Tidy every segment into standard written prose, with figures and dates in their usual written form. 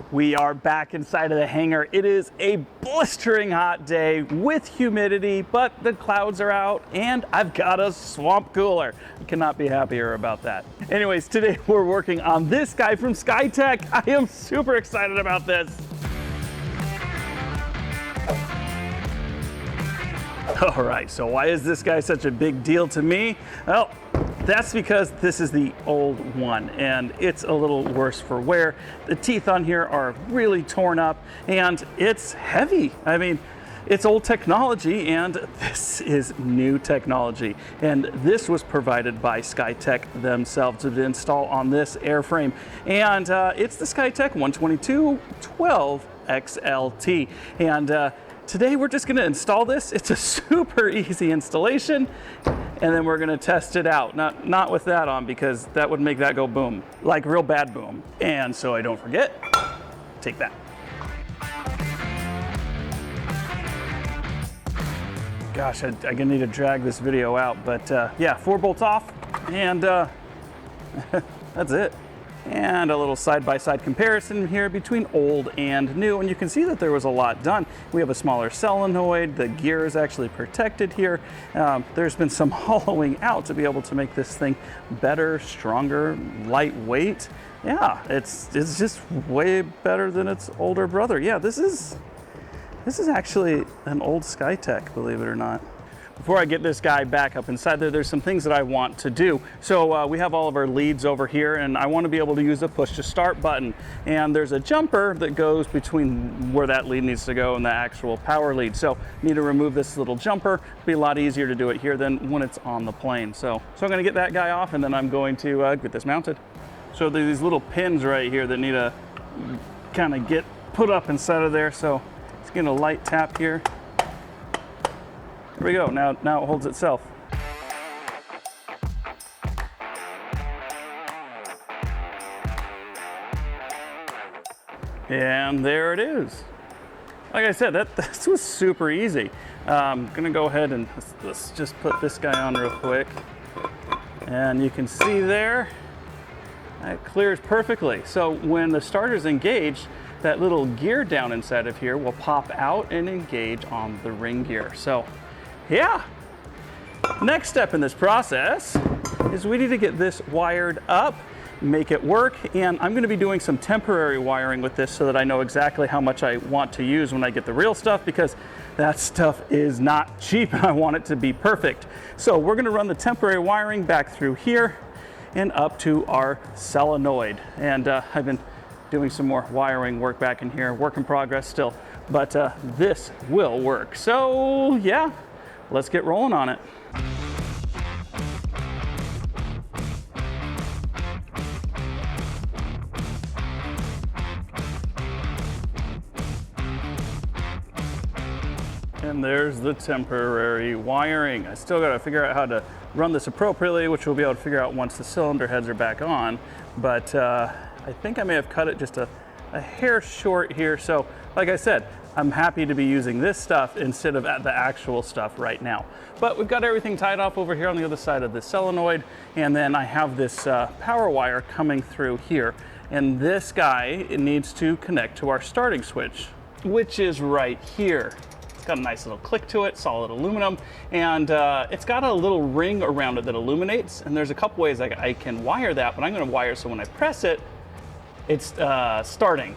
We are back inside of the hangar. It is a blistering hot day with humidity, but the clouds are out and I've got a swamp cooler. I cannot be happier about that. Anyways, today we're working on this guy from Skytec. I am super excited about this. All right, so why is this guy such a big deal to me? Well, that's because this is the old one and it's a little worse for wear. The teeth on here are really torn up and it's heavy. I mean, it's old technology and this is new technology. And this was provided by Skytec themselves to install on this airframe. And it's the Skytec 12212 XLT. And today we're just gonna install this. It's a super easy installation, and then we're gonna test it out. Not with that on, because that would make that go boom, like real bad boom. And so I don't forget, take that. Gosh, I'm gonna need to drag this video out, but yeah, 4 bolts off, and that's it. And a little side-by-side comparison here between old and new, and you can see that there was a lot done. We have a smaller solenoid, the gear is actually protected here. There's been some hollowing out to be able to make this thing better, stronger, lightweight. Yeah, it's just way better than its older brother. Yeah, this is actually an old Skytec, believe it or not. Before I get this guy back up inside there's some things that I want to do. So we have all of our leads over here and I want to be able to use the push to start button. And there's a jumper that goes between where that lead needs to go and the actual power lead. So I need to remove this little jumper. It'll be a lot easier to do it here than when it's on the plane. So I'm going to get that guy off and then I'm going to get this mounted. So there's these little pins right here that need to kind of get put up inside of there. So it's getting a light tap here. There we go, now it holds itself. And there it is. Like I said, this was super easy. I'm gonna go ahead and let's just put this guy on real quick. And you can see there, it clears perfectly. So when the starter's engaged, that little gear down inside of here will pop out and engage on the ring gear. So yeah, next step in this process is we need to get this wired up, make it work, and I'm going to be doing some temporary wiring with this so that I know exactly how much I want to use when I get the real stuff, because that stuff is not cheap and I want it to be perfect. So we're going to run the temporary wiring back through here and up to our solenoid. And I've been doing some more wiring work back in here, work in progress still, but this will work. So yeah. Let's get rolling on it. And there's the temporary wiring. I still got to figure out how to run this appropriately, which we'll be able to figure out once the cylinder heads are back on. But I think I may have cut it just a hair short here. So like I said, I'm happy to be using this stuff instead of the actual stuff right now. But we've got everything tied off over here on the other side of the solenoid. And then I have this power wire coming through here. And this guy, it needs to connect to our starting switch, which is right here. It's got a nice little click to it, solid aluminum. And it's got a little ring around it that illuminates. And there's a couple ways I can wire that, but I'm gonna wire so when I press it, it's starting.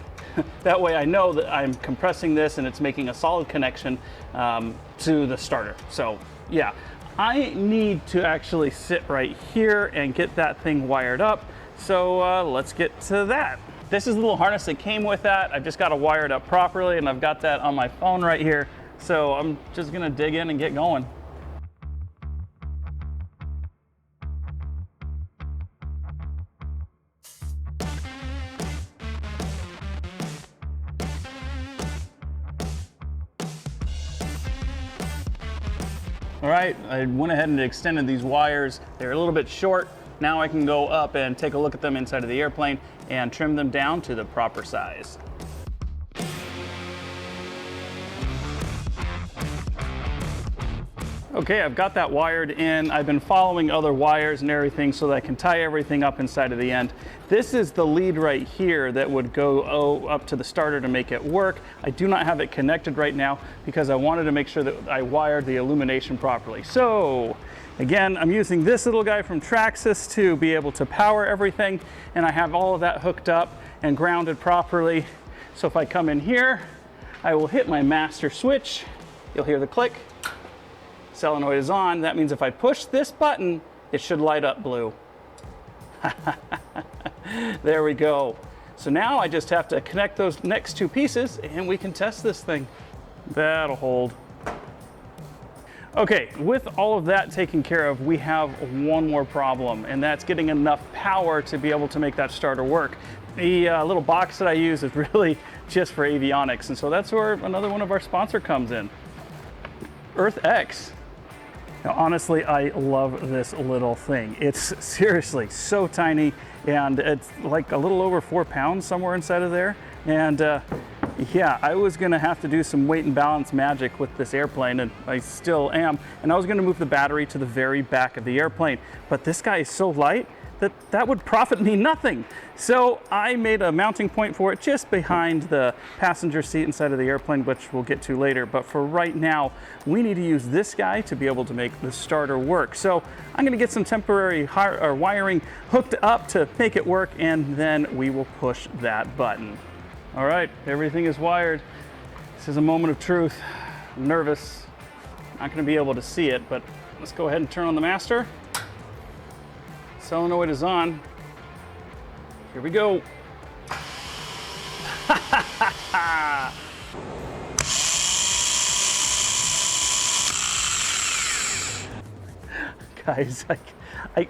That way I know that I'm compressing this and it's making a solid connection to the starter. So yeah, I need to actually sit right here and get that thing wired up. So let's get to that. This is the little harness that came with that. I've just got to wire it up properly and I've got that on my phone right here. So I'm just gonna dig in and get going. All right, I went ahead and extended these wires. They're a little bit short. Now I can go up and take a look at them inside of the airplane and trim them down to the proper size. Okay, I've got that wired in. I've been following other wires and everything so that I can tie everything up inside of the end. This is the lead right here that would go up to the starter to make it work. I do not have it connected right now because I wanted to make sure that I wired the illumination properly. So again, I'm using this little guy from Traxxas to be able to power everything, and I have all of that hooked up and grounded properly. So if I come in here, I will hit my master switch. You'll hear the click. Solenoid is on. That means if I push this button, it should light up blue. There we go. So now I just have to connect those next two pieces and we can test this thing. That'll hold. Okay, with all of that taken care of, we have one more problem, and that's getting enough power to be able to make that starter work. The little box that I use is really just for avionics, and so that's where another one of our sponsor comes in, EarthX. Now, honestly, I love this little thing. It's seriously so tiny, and it's like a little over 4 pounds somewhere inside of there. And yeah, I was gonna have to do some weight and balance magic with this airplane, and I still am. And I was gonna move the battery to the very back of the airplane, but this guy is so light that would profit me nothing. So I made a mounting point for it just behind the passenger seat inside of the airplane, which we'll get to later. But for right now, we need to use this guy to be able to make the starter work. So I'm gonna get some temporary wiring hooked up to make it work, and then we will push that button. All right, everything is wired. This is a moment of truth. I'm nervous. Not gonna be able to see it, but let's go ahead and turn on the master. Solenoid is on. Here we go. Guys,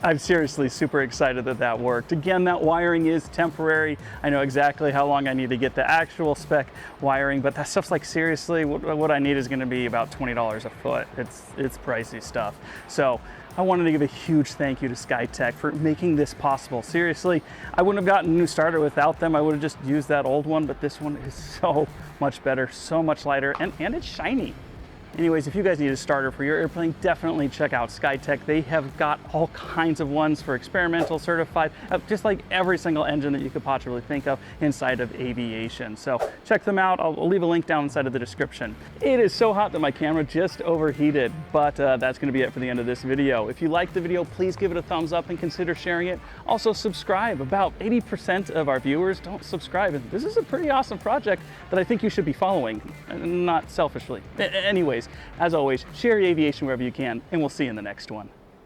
I'm seriously super excited that that worked. Again, that wiring is temporary. I know exactly how long I need to get the actual spec wiring, but that stuff's like, seriously, what I need is gonna be about $20 a foot. It's pricey stuff. So I wanted to give a huge thank you to Skytec for making this possible. Seriously, I wouldn't have gotten a new starter without them. I would have just used that old one, but this one is so much better, so much lighter, and it's shiny. Anyways, if you guys need a starter for your airplane, definitely check out Skytec. They have got all kinds of ones for experimental, certified, just like every single engine that you could possibly think of inside of aviation. So check them out. I'll leave a link down inside of the description. It is so hot that my camera just overheated, but that's gonna be it for the end of this video. If you liked the video, please give it a thumbs up and consider sharing it. Also subscribe. About 80% of our viewers don't subscribe, and this is a pretty awesome project that I think you should be following, not selfishly. Anyways, as always, share your aviation wherever you can, and we'll see you in the next one.